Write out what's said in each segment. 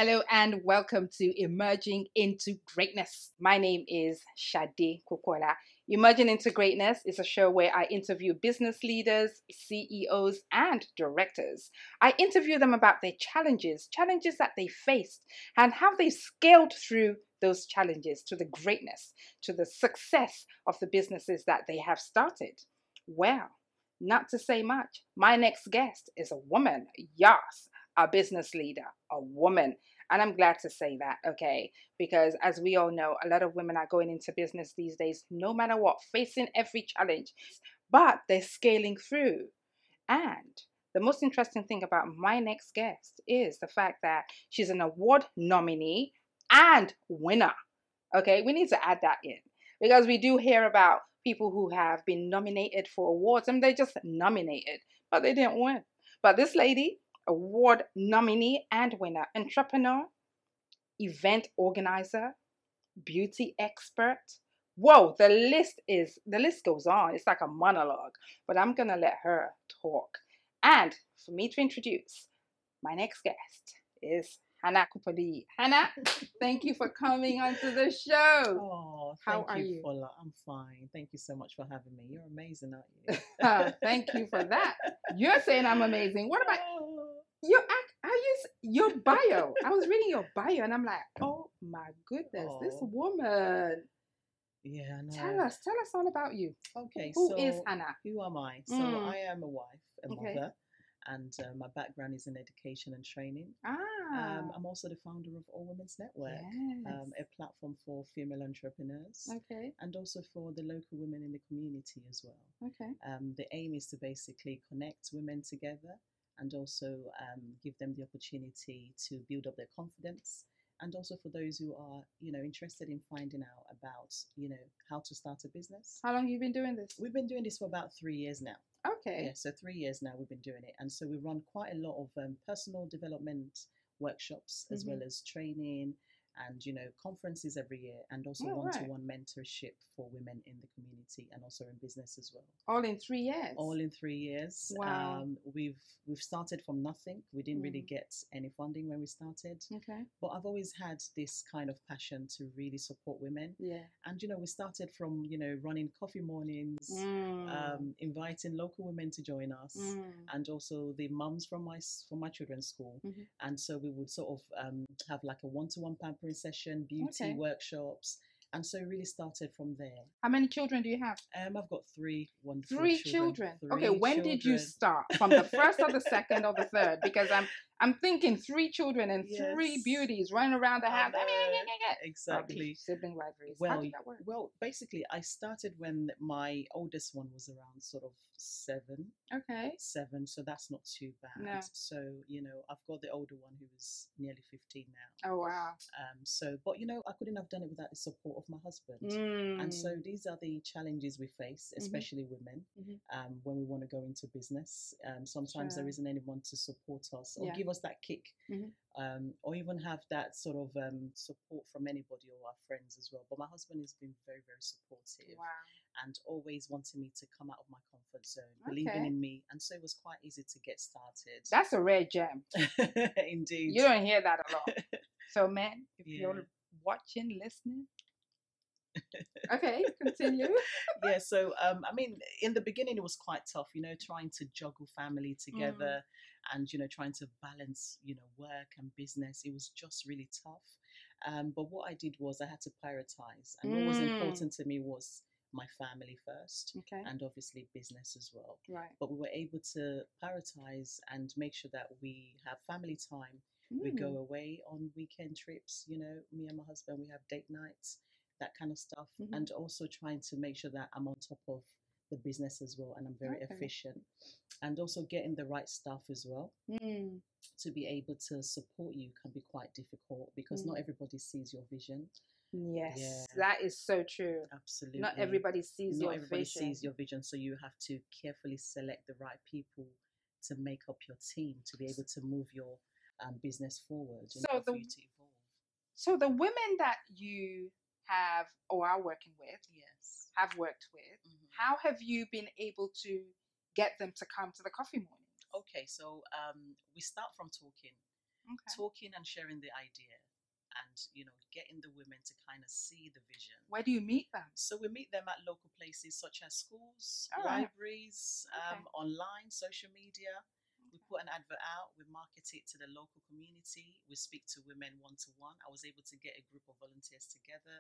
Hello and welcome to Emerging into Greatness. My name is Sade Kukola. Emerging into Greatness is a show where I interview business leaders, CEOs, and directors. I interview them about their challenges that they faced, and how they scaled through those challenges to the greatness, to the success of the businesses that they have started. Well, not to say much, my next guest is a woman. Yes, a business leader, a woman. And I'm glad to say that, okay? Because as we all know, a lot of women are going into business these days, no matter what, facing every challenge, but they're scaling through. And the most interesting thing about my next guest is the fact that she's an award nominee and winner. Okay, we need to add that in because we do hear about people who have been nominated for awards and they just nominated, but they didn't win. But this lady, award nominee and winner, entrepreneur, event organizer, beauty expert. Whoa, the list goes on. It's like a monologue, but I'm gonna let her talk. And for me to introduce my next guest is Hannah Kupali. Hannah, thank you for coming onto the show. Oh, How are you? Fola. I'm fine. Thank you so much for having me. You're amazing, aren't you? Thank you for that. You're saying I'm amazing. What about your bio? I was reading your bio and I'm like, oh my goodness, this woman. Yeah, I know. Tell us all about you. Okay, Who is Hannah? Who am I? So I am a wife, a mother, and my background is in education and training. I'm also the founder of All Women's Network, a platform for female entrepreneurs, and also for the local women in the community as well. The aim is to basically connect women together and also give them the opportunity to build up their confidence. And also for those who are, interested in finding out about, how to start a business. How long have you been doing this? We've been doing this for about 3 years now. Okay. Yeah, so 3 years now we've been doing it. And so we run quite a lot of personal development workshops as well as training and, conferences every year, and also one-to-one mentorship for women in the community and also in business as well. All in 3 years? All in 3 years. Wow. We've started from nothing. We didn't really get any funding when we started. Okay. But I've always had this kind of passion to really support women. Yeah. And, we started from, running coffee mornings, inviting local women to join us, and also the mums from my children's school. And so we would sort of have like a one-to-one pampering session, beauty workshops. And so it really started from there. How many children do you have? I've got three wonderful children. Okay, Three when children. did you start? From the first or the second or the third? Because I'm thinking 3 children and 3 beauties running around the house. Exactly. Sibling rivalries. Well, how did that work? Well, basically, I started when my oldest one was around sort of 7. Okay. 7, so that's not too bad. No. So, I've got the older one who is nearly 15 now. Oh, wow. But, I couldn't have done it without the support of my husband. And so these are the challenges we face, especially women, when we want to go into business. Sometimes there isn't anyone to support us or give us that kick, or even have that sort of support from anybody or our friends as well. But my husband has been very, very supportive. Wow. And always wanting me to come out of my comfort zone, believing in me. And so it was quite easy to get started. That's a rare gem. Indeed. You don't hear that a lot. So, man, if you're watching, listening. Okay, continue. Yeah, so in the beginning it was quite tough, trying to juggle family together and trying to balance work and business. It was just really tough. But what I did was I had to prioritize, and what was important to me was my family first, and obviously business as well. Right. But we were able to prioritize and make sure that we have family time. We go away on weekend trips, me and my husband, we have date nights, that kind of stuff. And also trying to make sure that I'm on top of the business as well, and I'm very efficient. And also getting the right staff as well. To be able to support you can be quite difficult because not everybody sees your vision. Yes, that is so true. Absolutely. Not everybody sees your vision. So you have to carefully select the right people to make up your team to be able to move your business forward and for you to evolve. So the women that you have or are working with, have worked with, how have you been able to get them to come to the coffee mornings? Okay, so we start from talking. talking and sharing the idea, and getting the women to kind of see the vision. Where do you meet them? So we meet them at local places such as schools, libraries, online, social media. We put an advert out, we market it to the local community, we speak to women one-to-one. I was able to get a group of volunteers together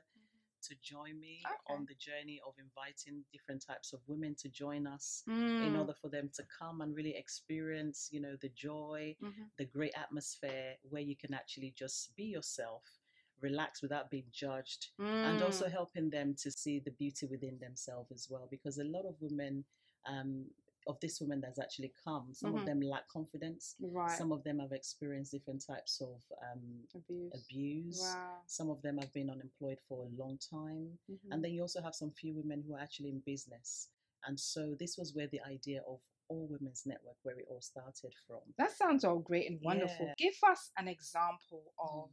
to join me on the journey of inviting different types of women to join us in order for them to come and really experience, the joy, the great atmosphere where you can actually just be yourself, relax without being judged, and also helping them to see the beauty within themselves as well. Because a lot of women, of this women that's actually come, some of them lack confidence. Some of them have experienced different types of abuse. Some of them have been unemployed for a long time. And then you also have some few women who are actually in business. And so this was where the idea of All Women's Network, where it all started from. That sounds all great and wonderful. Give us an example of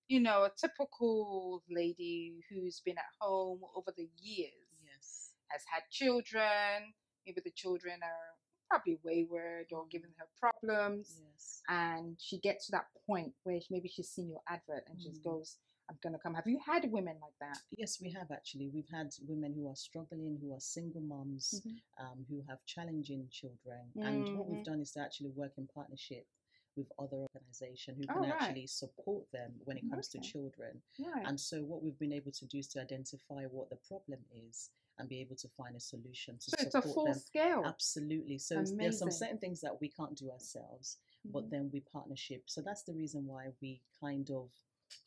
a typical lady who's been at home over the years, has had children. Maybe the children are probably wayward or giving her problems, and she gets to that point where maybe she's seen your advert and just goes, I'm going to come. Have you had women like that? Yes, we have actually. We've had women who are struggling, who are single moms, who have challenging children. And what we've done is to actually work in partnership with other organizations who can actually support them when it comes to children. And so what we've been able to do is to identify what the problem is and be able to find a solution to support them. So it's a full scale. Absolutely. So there's some certain things that we can't do ourselves, but then we partnership. So that's the reason why we kind of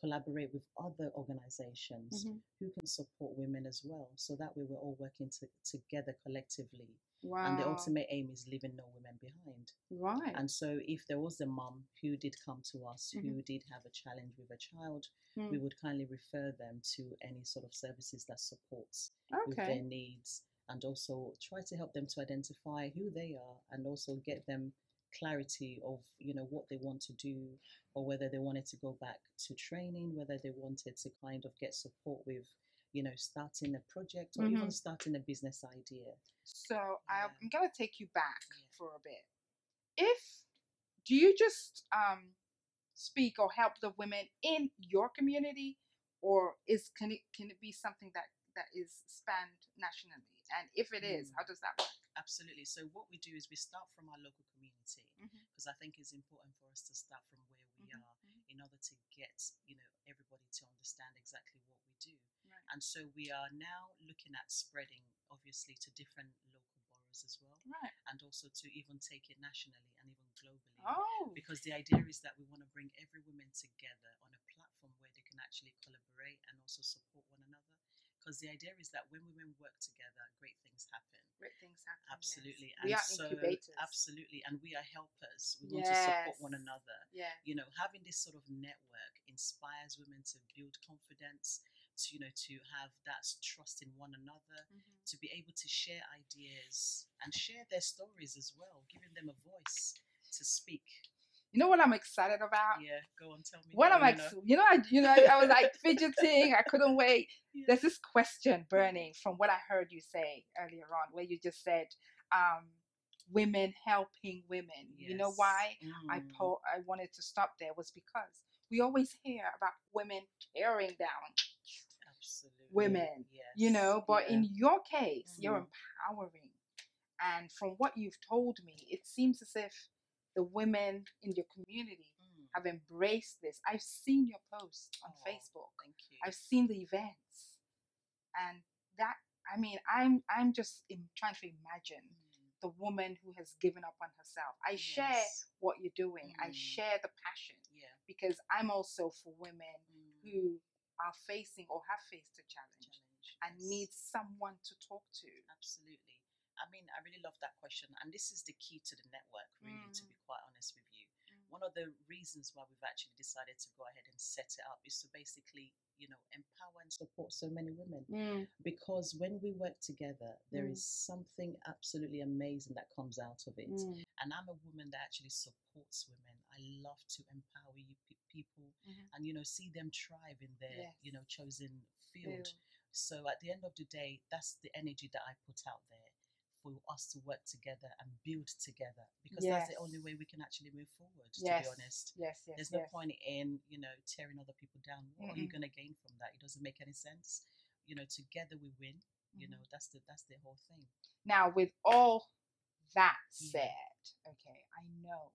collaborate with other organizations who can support women as well. So that way we're all working together collectively. And the ultimate aim is leaving no women behind. And so if there was a mom who did come to us, who did have a challenge with a child, we would kindly refer them to any sort of services that supports with their needs, and also try to help them to identify who they are, and also get them clarity of what they want to do, or whether they wanted to go back to training, whether they wanted to kind of get support with starting a project, or even starting a business idea. So I'm gonna take you back for a bit. Do you just speak or help the women in your community, or can it be something that is spanned nationally? And if it is, how does that work? Absolutely. So what we do is we start from our local community, because I think it's important for us to start from where we are in order to get everybody to understand exactly what we do. And so we are now looking at spreading, obviously, to different local boroughs as well, and also to even take it nationally and even globally. Because the idea is that we want to bring every woman together on a platform where they can actually collaborate and also support one another. Because the idea is that when women work together, great things happen. Great things happen. Absolutely. Yes. We are incubators. Absolutely. And we are helpers. We want to support one another. Having this sort of network inspires women to build confidence, to have that trust in one another, to be able to share ideas and share their stories as well, giving them a voice to speak. You know what I'm excited about? Yeah, go on, tell me. What I'm I was like fidgeting. I couldn't wait. There's this question burning from what I heard you say earlier on, where you just said, women helping women. Yes. You know why I wanted to stop there was because we always hear about women tearing down women. Yes. But in your case, you're empowering. And from what you've told me, it seems as if the women in your community have embraced this. I've seen your posts on Facebook. Thank you. I've seen the events, and I'm just trying to imagine the woman who has given up on herself. I share what you're doing. I share the passion because I'm also for women who are facing or have faced a challenge and need someone to talk to. Absolutely. I mean, I really love that question. And this is the key to the network, really, to be quite honest with you. One of the reasons why we've actually decided to go ahead and set it up is to basically, empower and support so many women. Because when we work together, there is something absolutely amazing that comes out of it. And I'm a woman that actually supports women. I love to empower people and, see them thrive in their, chosen field. So at the end of the day, that's the energy that I put out there for us to work together and build together, because that's the only way we can actually move forward, to be honest. There's no point in, tearing other people down. What are you going to gain from that? It doesn't make any sense. Together we win. That's the whole thing. Now, with all that said, okay, I know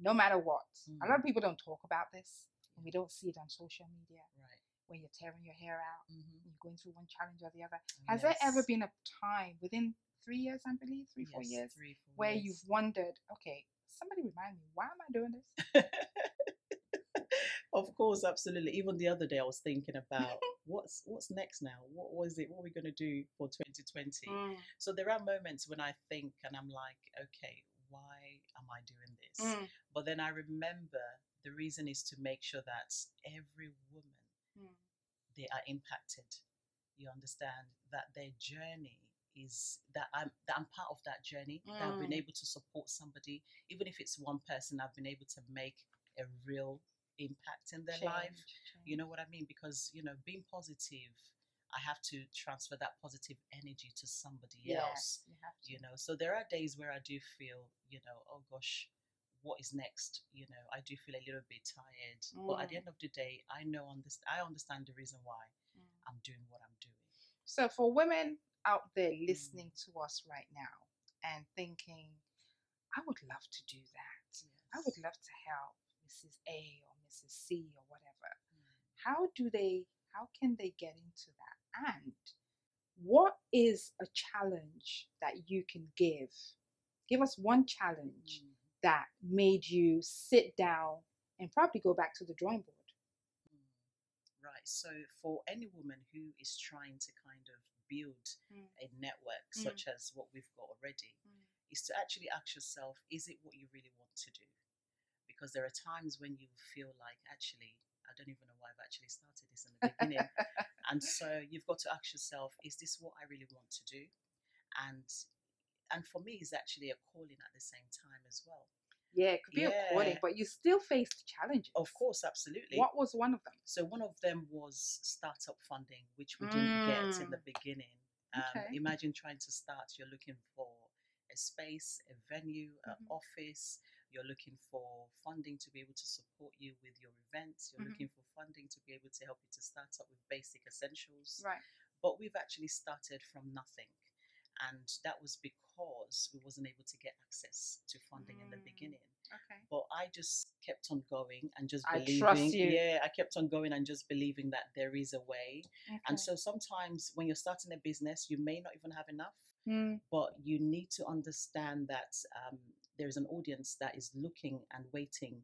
no matter what, a lot of people don't talk about this, and we don't see it on social media. Right. Where you're tearing your hair out, you're going through one challenge or the other. Has there ever been a time within 3 years, I believe, 4 years, where you've wondered, okay, somebody remind me, why am I doing this? Of course, absolutely. Even the other day, I was thinking about what's next now. What are we going to do for 2020? So there are moments when I think and I'm like, okay, why am I doing this? But then I remember the reason is to make sure that every woman, they are impacted. You understand that their journey is that I'm part of that journey. That I've been able to support somebody, even if it's one person. I've been able to make a real impact in their life. You know what I mean? Because being positive, I have to transfer that positive energy to somebody else. So there are days where I do feel, oh gosh, what is next? I do feel a little bit tired, but at the end of the day, I understand the reason why I'm doing what I'm doing. So for women out there listening to us right now and thinking, I would love to do that. I would love to help Mrs. A or Mrs. C or whatever. How can they get into that? And what is a challenge that you can give? Give us one challenge that made you sit down and probably go back to the drawing board. Right. So for any woman who is trying to kind of build a network such as what we've got already, is to actually ask yourself, is it what you really want to do? Because there are times when you feel like, actually, I don't even know why I've actually started this in the beginning. And so you've got to ask yourself, is this what I really want to do? And for me, it's actually a calling at the same time as well. Yeah, it could be a calling, but you still faced challenges. Of course, absolutely. What was one of them? So one of them was startup funding, which we didn't get in the beginning. Imagine trying to start, you're looking for a space, a venue, an office. You're looking for funding to be able to support you with your events. You're looking for funding to be able to help you to start up with basic essentials. Right. But we've actually started from nothing. And that was because we wasn't able to get access to funding in the beginning. Okay. But I just kept on going and just I believing. trust you. Yeah, I kept on going and just believing that there is a way. Okay. And so sometimes when you're starting a business, you may not even have enough, but you need to understand that there is an audience that is looking and waiting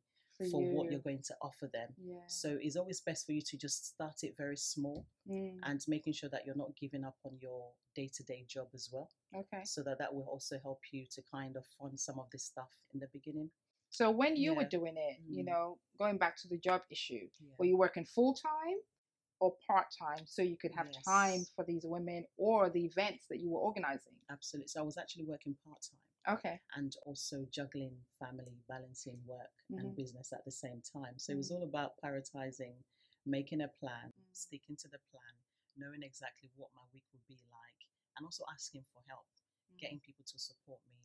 for what you're going to offer them. Yeah. So it's always best for you to just start it very small and making sure that you're not giving up on your day-to-day job as well. Okay. So that will also help you to kind of fund some of this stuff in the beginning. So when you were doing it, going back to the job issue, were you working full-time or part-time so you could have time for these women or the events that you were organizing? Absolutely. So I was actually working part-time. Okay. And also juggling family, balancing work and business at the same time. So it was all about prioritizing, making a plan, sticking to the plan, knowing exactly what my week would be like, and also asking for help, getting people to support me,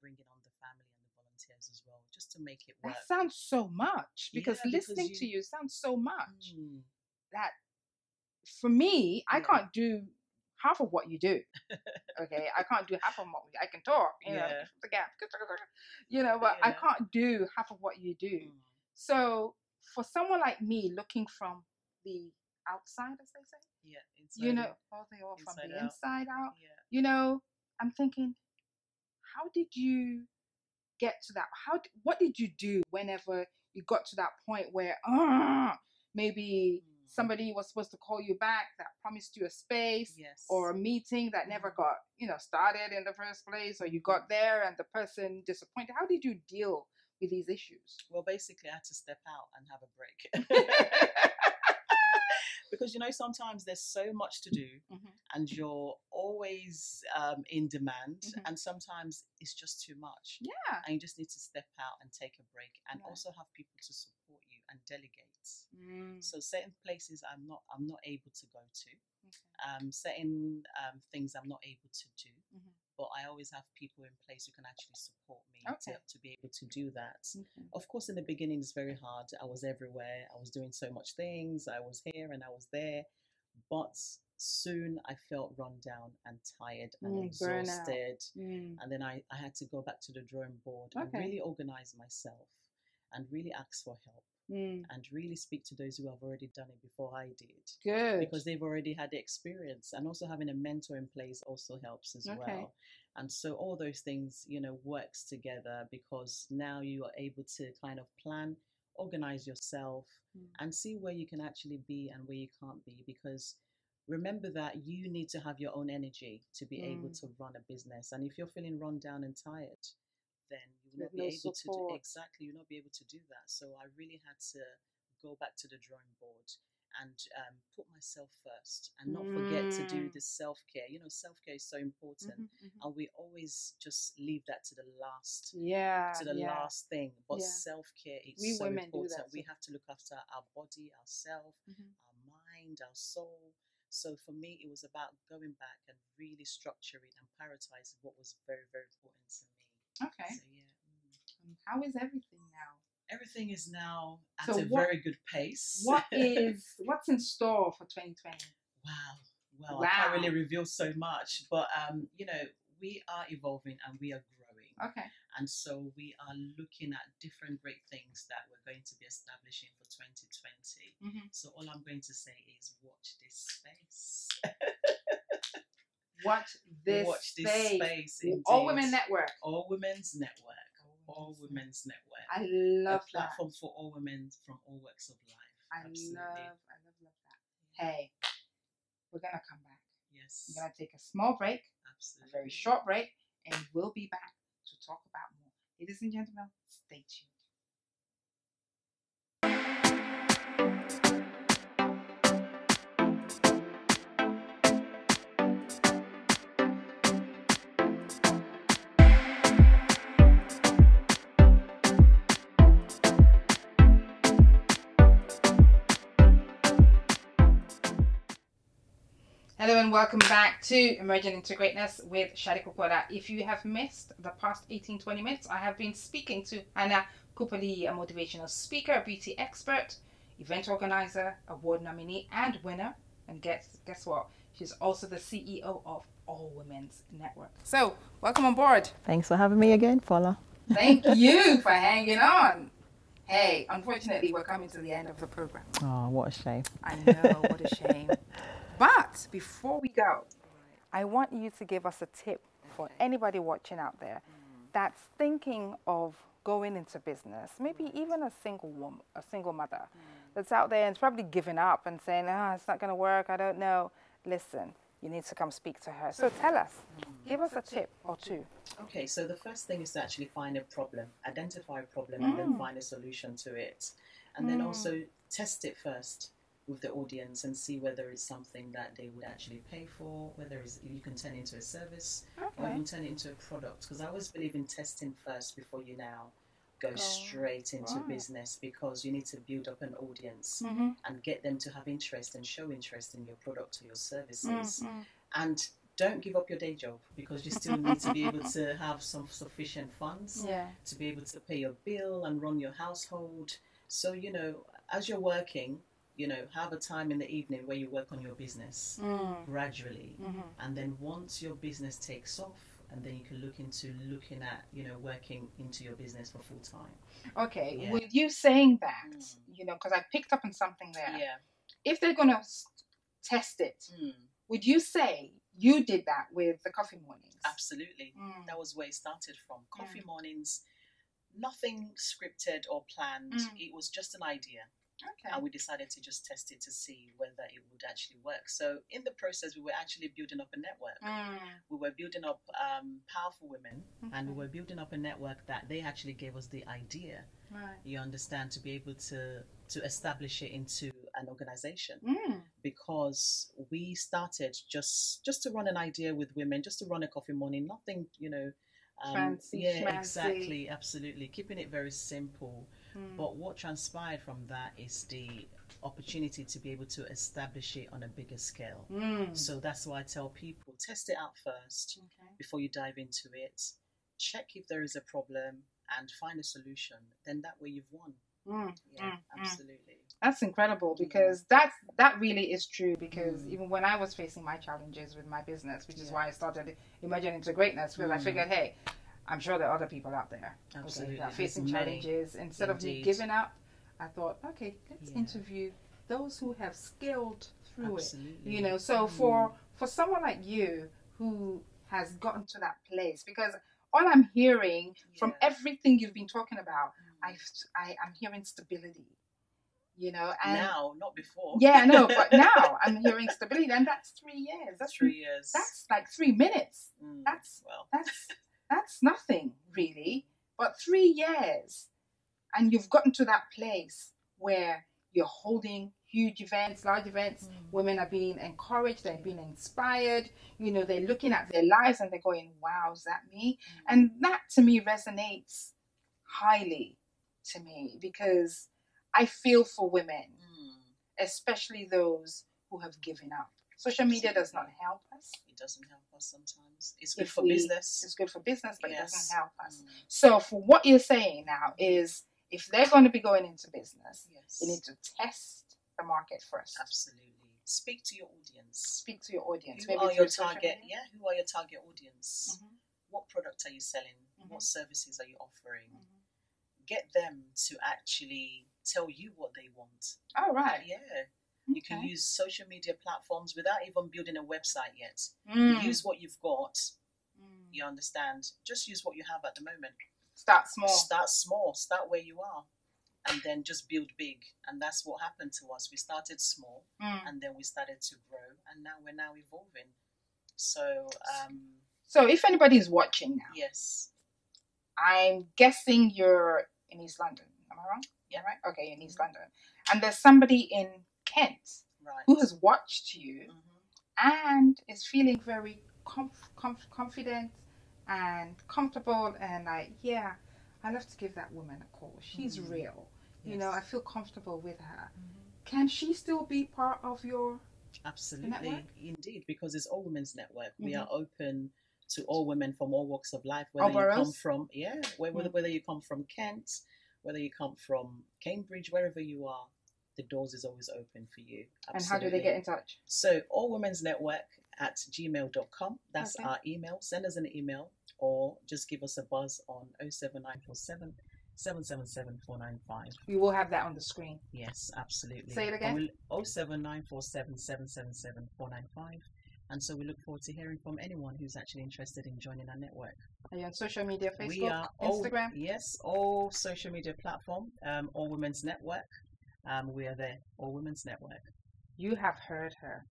bringing on the family and the volunteers as well, just to make it work. That sounds so much because listening to you sounds so much that for me, I can't do half of what you do. Okay, I can't do half of what I can talk, but I can't do half of what you do. So for someone like me looking from the outside, as they say, they all from the inside out. I'm thinking, how did you get to that? What did you do whenever you got to that point where maybe somebody was supposed to call you back that promised you a space, or a meeting that never got started in the first place, or you got there and the person disappointed? How did you deal with these issues? Well, basically I had to step out and have a break. Because sometimes there's so much to do and you're always in demand, and sometimes it's just too much. Yeah. And you just need to step out and take a break, and also have people to support you and delegate. So certain places I'm not able to go to. Certain things I'm not able to do but I always have people in place who can actually support me to be able to do that. Of course, in the beginning, it's very hard. I was everywhere. I was doing so much things. I was here and I was there. But soon I felt run down and tired and exhausted. And then I had to go back to the drawing board and really organize myself and really ask for help. And really speak to those who have already done it before I did. Good. Because they've already had the experience. And also having a mentor in place also helps as well. And so all those things, you know, works together, because now you are able to kind of plan, organize yourself, and see where you can actually be and where you can't be. Because remember that you need to have your own energy to be able to run a business. And if you're feeling run down and tired, then you will not be able to do exactly. You'll not be able to do that. So I really had to go back to the drawing board and put myself first, and not forget to do the self-care. You know, self-care is so important, and we always just leave that to the last, last thing. But self-care is so important. We have to look after our body, ourselves, our mind, our soul. So for me, it was about going back and really structuring and prioritizing what was very, very important to me. Okay. So, yeah. How is everything now? Everything is now at a very good pace. What's in store for 2020? Wow. I can't really reveal so much, but you know, we are evolving and we are growing. Okay. And so we are looking at different great things that we're going to be establishing for 2020. So all I'm going to say is watch this space. Watch this space. All Women Network. All Women's Network. All Women's Network. I love that. A platform for all women from all walks of life. I love that. Hey, we're gonna come back. Yes. We're gonna take a small break. Absolutely. A very short break, and we'll be back to talk about more. Ladies and gentlemen, stay tuned. Hello and welcome back to Emerging into Greatness with Sade. If you have missed the past 18-20 minutes, I have been speaking to Hannah Kupali, a motivational speaker, a beauty expert, event organizer, award nominee and winner. And guess what? She's also the CEO of All Women's Network. So, welcome on board. Thanks for having me again, Paula. Thank you for hanging on. Hey, unfortunately, we're coming to the end of the program. Oh, what a shame. I know, what a shame. But before we go, I want you to give us a tip for anybody watching out there that's thinking of going into business, maybe even a single woman, a single mother that's out there and is probably giving up and saying, it's not going to work, I don't know. Listen, you need to come speak to her. So tell us, give us a tip or two. Okay, so the first thing is to actually find a problem, identify a problem, and then find a solution to it. And then also test it first with the audience and see whether it's something that they would actually pay for, whether you can turn it into a service or you can turn it into a product. Because I always believe in testing first before you now go straight into business, because you need to build up an audience and get them to have interest and show interest in your product or your services. And don't give up your day job, because you still need to be able to have some sufficient funds to be able to pay your bill and run your household. So, you know, as you're working, you know, have a time in the evening where you work on your business gradually. And then once your business takes off, and then you can look into looking at, you know, working into your business for full time. Okay, with you saying that, you know, because I picked up on something there. Yeah. If they're going to test it, would you say you did that with the coffee mornings? Absolutely. That was where it started from. Coffee mornings, nothing scripted or planned. It was just an idea. Okay. And we decided to just test it to see whether it would actually work. So in the process, we were actually building up a network. We were building up powerful women, and we were building up a network that they actually gave us the idea. Right. You understand, to be able to establish it into an organization, because we started just to run an idea with women, just to run a coffee morning, nothing, you know, fancy, yeah, schmancy. exactly, absolutely. Keeping it very simple. But what transpired from that is the opportunity to be able to establish it on a bigger scale. So that's why I tell people, test it out first before you dive into it. Check if there is a problem and find a solution. Then that way you've won. Absolutely. That's incredible, because that really is true, because even when I was facing my challenges with my business, which is why I started Emerging into Greatness, because I figured, hey, I'm sure there are other people out there that are facing challenges. Instead of me giving up, I thought, okay, let's interview those who have scaled through it. You know, so for someone like you who has gotten to that place, because all I'm hearing from everything you've been talking about, I'm hearing stability. You know, and now, not before. Yeah, no, but now I'm hearing stability, and that's 3 years. That's 3 years. That's like 3 minutes. That's nothing really, but 3 years, and you've gotten to that place where you're holding huge events, large events. Women are being encouraged, they're being inspired. You know, they're looking at their lives and they're going, "Wow, is that me?" And that to me resonates highly to me, because I feel for women, especially those who have given up. Social media does not help us. It doesn't help us sometimes. It's good for business. It's good for business, but it doesn't help us. So for what you're saying now is, if they're going to be going into business, they need to test the market first. Absolutely. Speak to your audience. Speak to your audience. Who are your target? Yeah, who are your target audience? What product are you selling? What services are you offering? Get them to actually tell you what they want. Oh, right. Yeah. You can use social media platforms without even building a website yet. Use what you've got. You understand? Just use what you have at the moment. Start small. Start small. Start where you are. And then just build big. And that's what happened to us. We started small and then we started to grow. And now we're evolving. So, so if anybody's watching now. Yes. I'm guessing you're in East London. Am I wrong? Yeah, right? Okay, in East London. And there's somebody in Kent who has watched you and is feeling very confident and comfortable, and like, yeah, I love to give that woman a call. She's real. You know, I feel comfortable with her. Can she still be part of your network? Indeed, because it's All Women's Network. We are open to all women from all walks of life, whether you come from whether you come from Kent, whether you come from Cambridge, wherever you are, the doors is always open for you. Absolutely. And how do they get in touch? So allwomensnetwork@gmail.com. That's our email. Send us an email or just give us a buzz on 07947 777 495. We will have that on the screen. Yes, absolutely. Say it again. 07947 777 495. And so we look forward to hearing from anyone who's actually interested in joining our network. Are you on social media, Facebook, we are Instagram? Yes, all social media platform, All Women's Network. We are there, All Women's Network. You have heard her.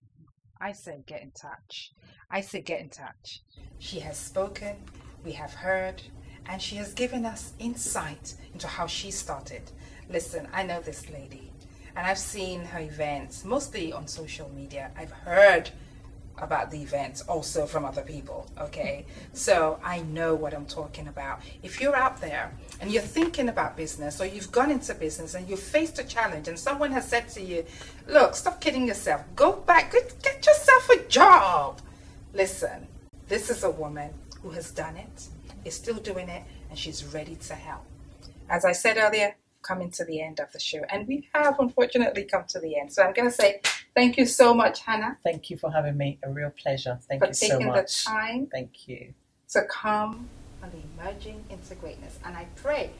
I said get in touch. I said get in touch. She has spoken, we have heard, and she has given us insight into how she started. Listen, I know this lady, and I've seen her events, mostly on social media. I've heard about the events also from other people, okay? So I know what I'm talking about. If you're out there and you're thinking about business, or you've gone into business and you've faced a challenge and someone has said to you, look, stop kidding yourself, go back, get yourself a job. Listen, this is a woman who has done it, is still doing it, and she's ready to help. As I said earlier, coming to the end of the show, and we have unfortunately come to the end. So I'm going to say thank you so much, Hannah. Thank you for having me. A real pleasure. Thank you so much. For taking the time. Thank you. To come on the Emerging into Greatness. And I pray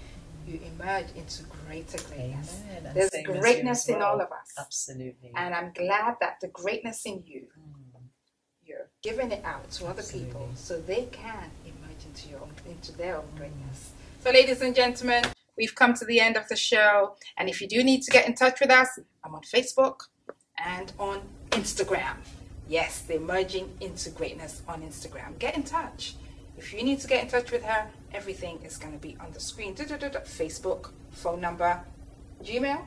you emerge into greater greatness. Amen. There's greatness in all of us. Absolutely. And I'm glad that the greatness in you, you're giving it out to other people so they can emerge into their own greatness. So ladies and gentlemen, we've come to the end of the show. And if you do need to get in touch with us, I'm on Facebook and on Instagram. Yes, the Emerging into Greatness on Instagram. Get in touch. If you need to get in touch with her, everything is going to be on the screen. Facebook, phone number, Gmail,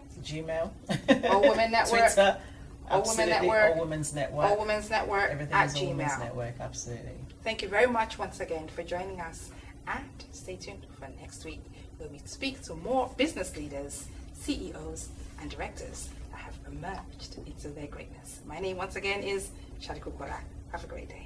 All Women Network, Twitter, All Women Network, All Women's Network, All Women's Network everything at is Gmail. All Women's Network, absolutely. Thank you very much once again for joining us. And stay tuned for next week, where we speak to more business leaders, CEOs, and directors that have emerged into their greatness. My name once again is Sade. Have a great day.